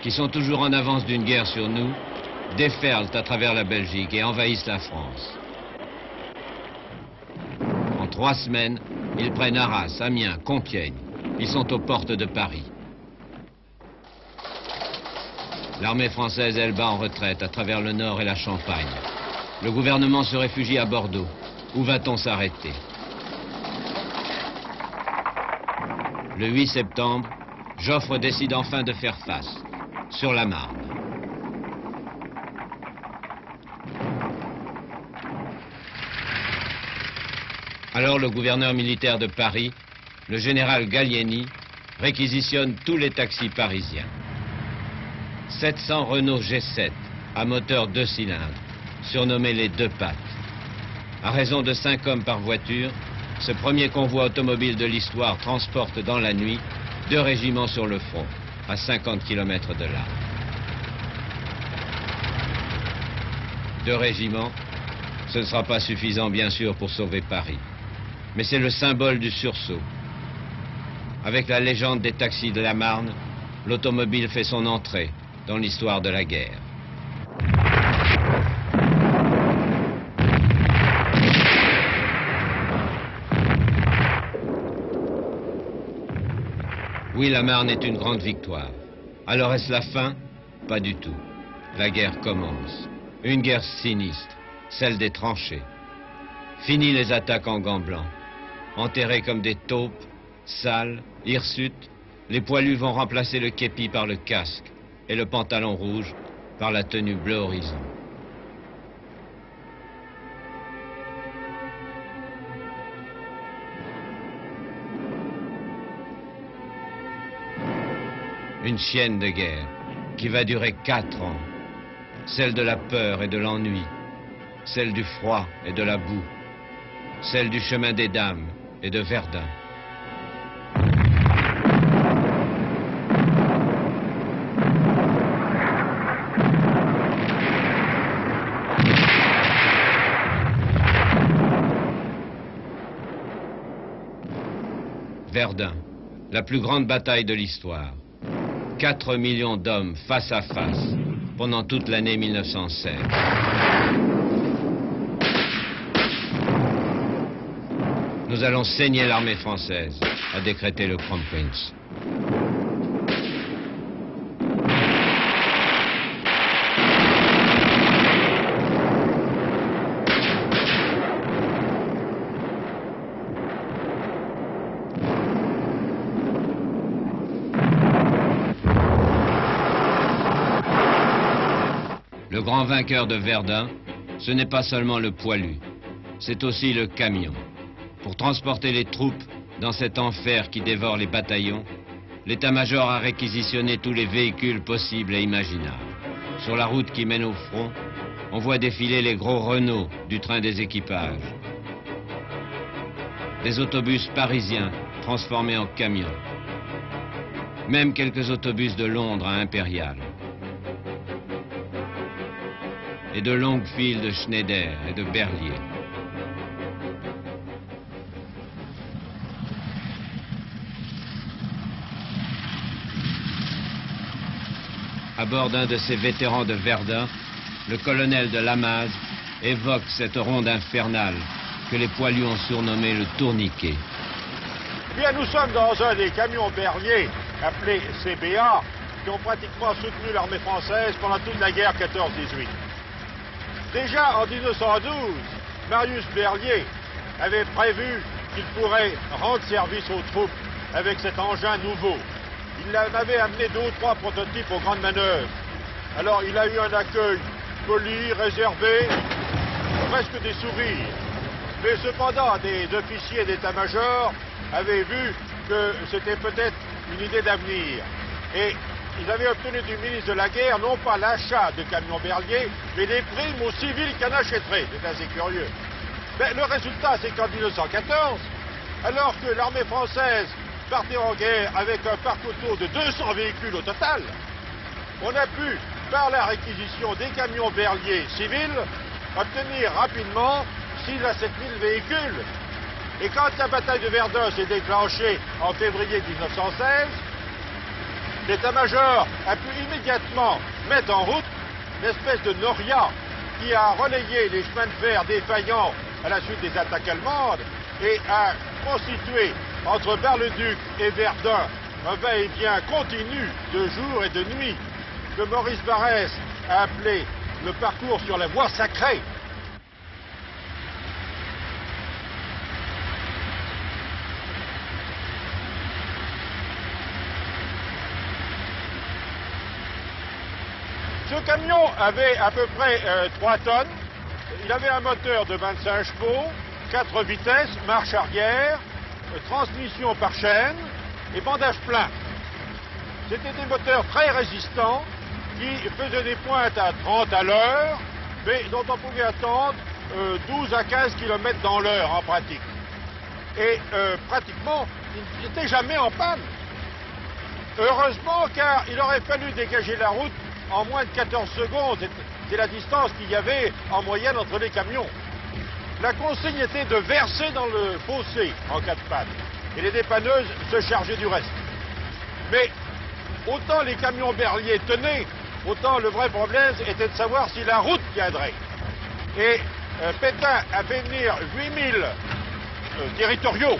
qui sont toujours en avance d'une guerre sur nous, déferlent à travers la Belgique et envahissent la France. En 3 semaines, ils prennent Arras, Amiens, Compiègne. Ils sont aux portes de Paris. L'armée française, elle, bat en retraite à travers le Nord et la Champagne. Le gouvernement se réfugie à Bordeaux. Où va-t-on s'arrêter? Le 8 septembre, Joffre décide enfin de faire face, sur la Marne. Alors le gouverneur militaire de Paris, le général Gallieni, réquisitionne tous les taxis parisiens. 700 Renault G7 à moteur 2 cylindres, surnommés les 2 pattes. À raison de 5 hommes par voiture, ce premier convoi automobile de l'histoire transporte dans la nuit 2 régiments sur le front, à 50 km de là. 2 régiments, ce ne sera pas suffisant bien sûr pour sauver Paris. Mais c'est le symbole du sursaut. Avec la légende des taxis de la Marne, l'automobile fait son entrée dans l'histoire de la guerre. Oui, la Marne est une grande victoire. Alors est-ce la fin? Pas du tout. La guerre commence. Une guerre sinistre, celle des tranchées. Fini les attaques en gants blancs. Enterrés comme des taupes, sales, hirsutes, les poilus vont remplacer le képi par le casque et le pantalon rouge par la tenue bleu horizon. Une chienne de guerre qui va durer 4 ans. Celle de la peur et de l'ennui, celle du froid et de la boue, celle du chemin des dames et de Verdun. Verdun, la plus grande bataille de l'histoire. 4 millions d'hommes face à face pendant toute l'année 1916. Nous allons saigner l'armée française, a décrété le Kronprinz. Le grand vainqueur de Verdun, ce n'est pas seulement le poilu, c'est aussi le camion. Pour transporter les troupes dans cet enfer qui dévore les bataillons, l'état-major a réquisitionné tous les véhicules possibles et imaginables. Sur la route qui mène au front, on voit défiler les gros Renault du train des équipages. Des autobus parisiens transformés en camions. Même quelques autobus de Londres à Impérial. Et de longues files de Schneider et de Berlier. À bord d'un de ces vétérans de Verdun, le colonel de Lamaze évoque cette ronde infernale que les poilus ont surnommée le tourniquet. Bien, nous sommes dans un des camions Berlier, appelé CBA, qui ont pratiquement soutenu l'armée française pendant toute la guerre 14-18. Déjà en 1912, Marius Berlier avait prévu qu'il pourrait rendre service aux troupes avec cet engin nouveau. Il avait amené 2 ou 3 prototypes aux grandes manœuvres. Alors il a eu un accueil poli, réservé, presque des sourires. Mais cependant, des officiers d'état-major avaient vu que c'était peut-être une idée d'avenir. Et ils avaient obtenu du ministre de la Guerre non pas l'achat de camions Berlier, mais des primes aux civils qui en achèteraient. C'est assez curieux. Mais le résultat, c'est qu'en 1914, alors que l'armée française partait en guerre avec un parc auto de 200 véhicules au total, on a pu, par la réquisition des camions Berlier civils, obtenir rapidement 6 à 7 000 véhicules. Et quand la bataille de Verdun s'est déclenchée en février 1916, l'état-major a pu immédiatement mettre en route l'espèce de Noria qui a relayé les chemins de fer défaillants à la suite des attaques allemandes et a constitué entre Bar-le-Duc et Verdun un va-et-vient continu de jour et de nuit que Maurice Barrès a appelé le parcours sur la voie sacrée. Ce camion avait à peu près 3 tonnes. Il avait un moteur de 25 chevaux, 4 vitesses, marche arrière, transmission par chaîne et bandage plein. C'était des moteurs très résistants qui faisaient des pointes à 30 à l'heure, mais dont on pouvait attendre 12 à 15 km dans l'heure en pratique. Et pratiquement, ils n'étaient jamais en panne. Heureusement, car il aurait fallu dégager la route en moins de 14 secondes. C'est la distance qu'il y avait en moyenne entre les camions. La consigne était de verser dans le fossé en cas de panne. Et les dépanneuses se chargeaient du reste. Mais autant les camions berliers tenaient, autant le vrai problème était de savoir si la route tiendrait. Et Pétain a fait venir 8000 territoriaux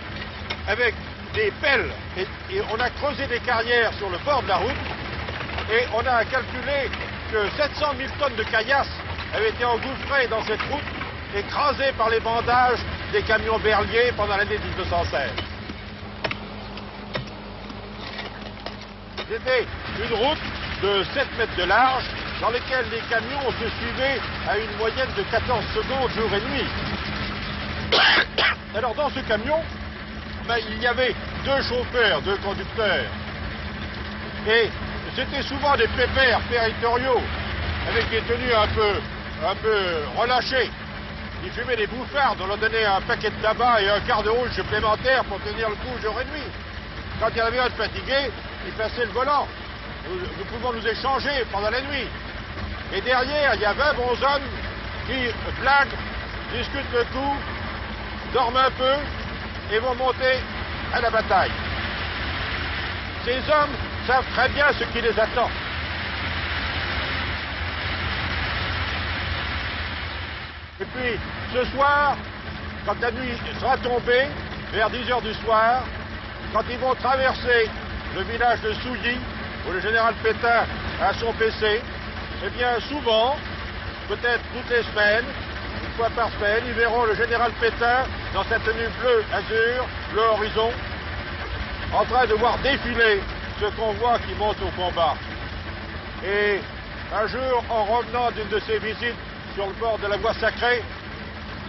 avec des pelles. Et on a creusé des carrières sur le bord de la route. Et on a calculé que 700 000 tonnes de caillasse avaient été engouffrées dans cette route, écrasées par les bandages des camions berliers pendant l'année 1916. C'était une route de 7 mètres de large dans laquelle les camions se suivaient à une moyenne de 14 secondes jour et nuit. Alors dans ce camion, il y avait 2 chauffeurs, 2 conducteurs. Et c'était souvent des pépères territoriaux, avec des tenues un peu relâchées. Ils fumaient des bouffardes, on leur donnait un paquet de tabac et un quart de rouge supplémentaire pour tenir le coup jour et nuit. Quand il y en avait un de fatigué, ils passaient le volant. Nous pouvons nous échanger pendant la nuit. Et derrière, il y a 20 bonshommes qui blaguent, discutent le coup, dorment un peu et vont monter à la bataille. Ces hommes savent très bien ce qui les attend. Et puis, ce soir, quand la nuit sera tombée, vers 10 heures du soir, quand ils vont traverser le village de Souilly, où le général Pétain a son PC, eh bien, souvent, peut-être toutes les semaines, une fois par semaine, ils verront le général Pétain dans sa tenue bleue azur, bleu horizon, en train de voir défiler ce convoi qui monte au combat. Et un jour, en revenant d'une de ses visites sur le bord de la voie sacrée,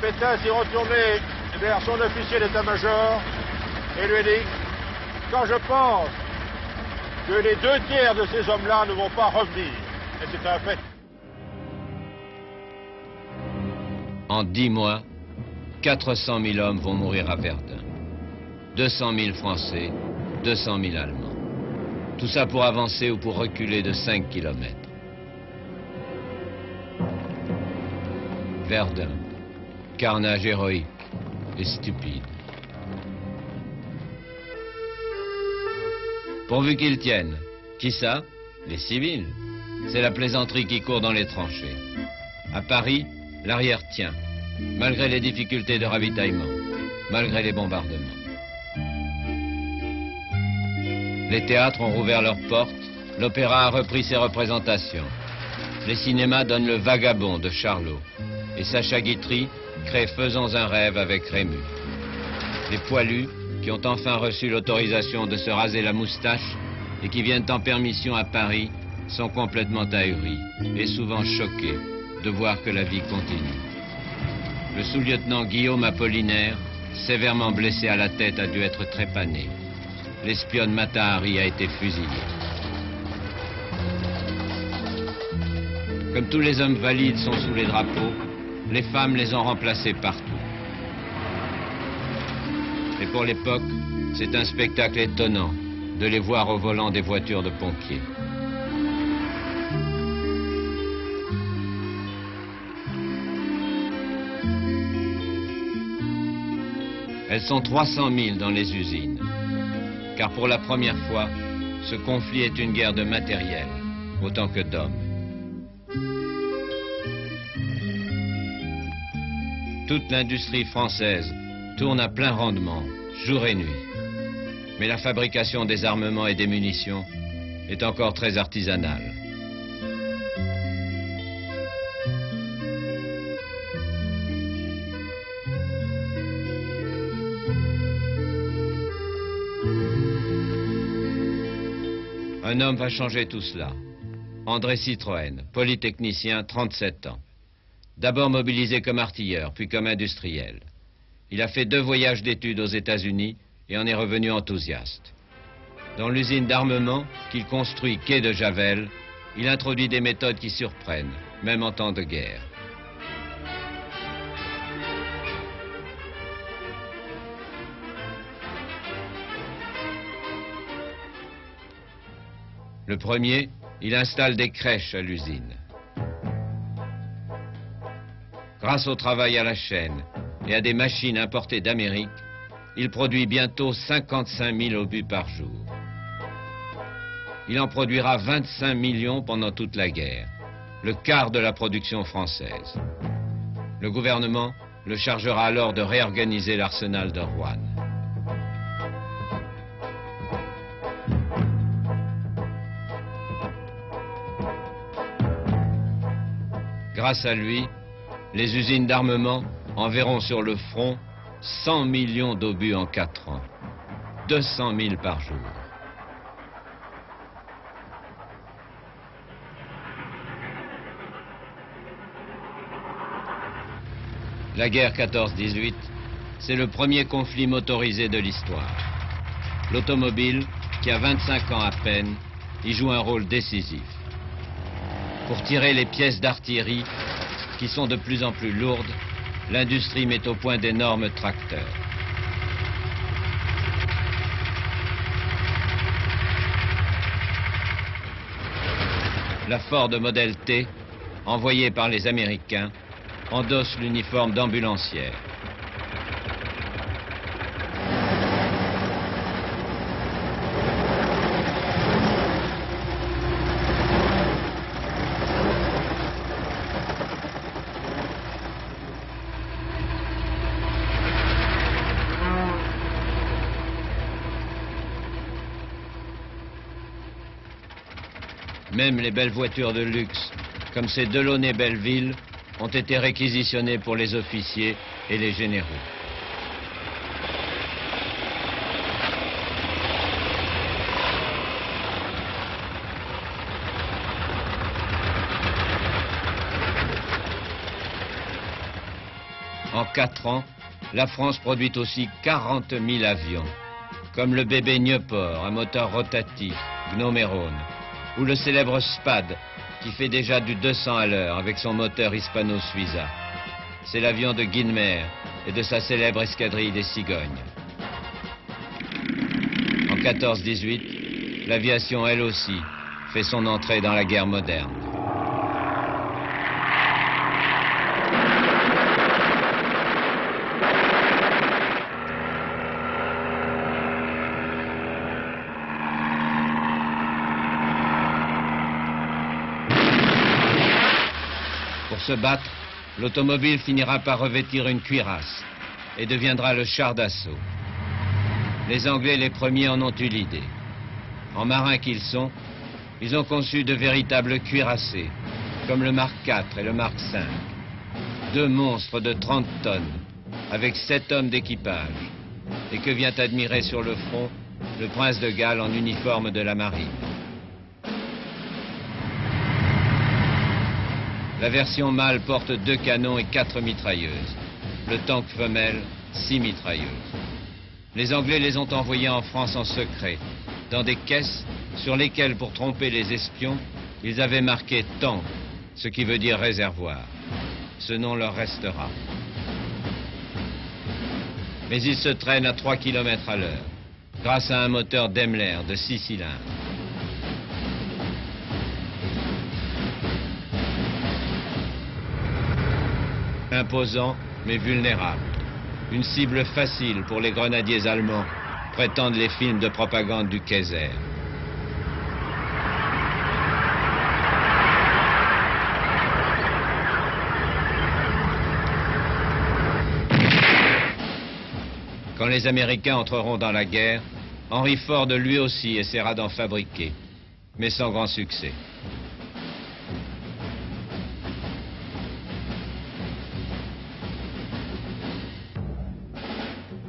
Pétain s'est retourné vers son officier d'état-major et lui a dit « Quand je pense que les 2/3 de ces hommes-là ne vont pas revenir, et c'est un fait. » En 10 mois, 400 000 hommes vont mourir à Verdun. 200 000 Français, 200 000 Allemands. Tout ça pour avancer ou pour reculer de 5 kilomètres. Verdun, carnage héroïque et stupide. Pourvu qu'ils tiennent. Qui ça? Les civils. C'est la plaisanterie qui court dans les tranchées. À Paris, l'arrière tient, malgré les difficultés de ravitaillement, malgré les bombardements. Les théâtres ont rouvert leurs portes, l'opéra a repris ses représentations. Les cinémas donnent Le Vagabond de Charlot. Et Sacha Guitry crée Faisons un rêve avec Rému. Les poilus, qui ont enfin reçu l'autorisation de se raser la moustache et qui viennent en permission à Paris, sont complètement ahuris et souvent choqués de voir que la vie continue. Le sous-lieutenant Guillaume Apollinaire, sévèrement blessé à la tête, a dû être trépané. L'espionne Mata-Hari a été fusillée. Comme tous les hommes valides sont sous les drapeaux, les femmes les ont remplacés partout. Et pour l'époque, c'est un spectacle étonnant de les voir au volant des voitures de pompiers. Elles sont 300 000 dans les usines, car pour la première fois, ce conflit est une guerre de matériel, autant que d'hommes. Toute l'industrie française tourne à plein rendement, jour et nuit. Mais la fabrication des armements et des munitions est encore très artisanale. Un homme va changer tout cela. André Citroën, polytechnicien, 37 ans. D'abord mobilisé comme artilleur, puis comme industriel. Il a fait 2 voyages d'études aux États-Unis et en est revenu enthousiaste. Dans l'usine d'armement qu'il construit quai de Javel, il introduit des méthodes qui surprennent, même en temps de guerre. Le premier, il installe des crèches à l'usine. Grâce au travail à la chaîne et à des machines importées d'Amérique, il produit bientôt 55 000 obus par jour. Il en produira 25 millions pendant toute la guerre, le quart de la production française. Le gouvernement le chargera alors de réorganiser l'arsenal de Rouen. Grâce à lui, les usines d'armement enverront sur le front 100 millions d'obus en 4 ans, 200 000 par jour. La guerre 14-18, c'est le premier conflit motorisé de l'histoire. L'automobile, qui a 25 ans à peine, y joue un rôle décisif. Pour tirer les pièces d'artillerie, qui sont de plus en plus lourdes, l'industrie met au point d'énormes tracteurs. La Ford Model T, envoyée par les Américains, endosse l'uniforme d'ambulancière. Même les belles voitures de luxe, comme ces Delaunay Belleville, ont été réquisitionnées pour les officiers et les généraux. En 4 ans, la France produit aussi 40 000 avions, comme le bébé Nieuport, un moteur rotatif, Gnomerone, ou le célèbre Spad, qui fait déjà du 200 à l'heure avec son moteur Hispano-Suiza. C'est l'avion de Guynemer et de sa célèbre escadrille des Cigognes. En 14-18, l'aviation, elle aussi, fait son entrée dans la guerre moderne. Pour se battre, l'automobile finira par revêtir une cuirasse et deviendra le char d'assaut. Les Anglais, les premiers, en ont eu l'idée. En marins qu'ils sont, ils ont conçu de véritables cuirassés, comme le Mark IV et le Mark V. 2 monstres de 30 tonnes, avec 7 hommes d'équipage, et que vient admirer sur le front le prince de Galles en uniforme de la marine. La version mâle porte 2 canons et 4 mitrailleuses. Le tank femelle, 6 mitrailleuses. Les Anglais les ont envoyés en France en secret, dans des caisses sur lesquelles, pour tromper les espions, ils avaient marqué « tank », ce qui veut dire réservoir. Ce nom leur restera. Mais ils se traînent à 3 km à l'heure, grâce à un moteur Daimler de 6 cylindres. Imposant, mais vulnérable. Une cible facile pour les grenadiers allemands, prétendent les films de propagande du Kaiser. Quand les Américains entreront dans la guerre, Henry Ford lui aussi essaiera d'en fabriquer, mais sans grand succès.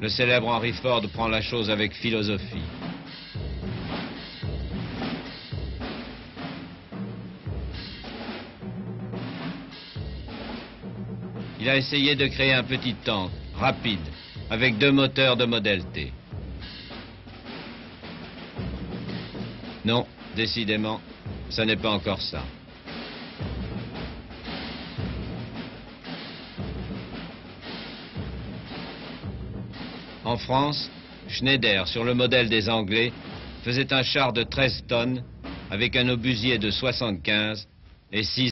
Le célèbre Henry Ford prend la chose avec philosophie. Il a essayé de créer un petit tank, rapide, avec 2 moteurs de modèle T. Non, décidément, ça n'est pas encore ça. En France, Schneider, sur le modèle des Anglais, faisait un char de 13 tonnes avec un obusier de 75 et 6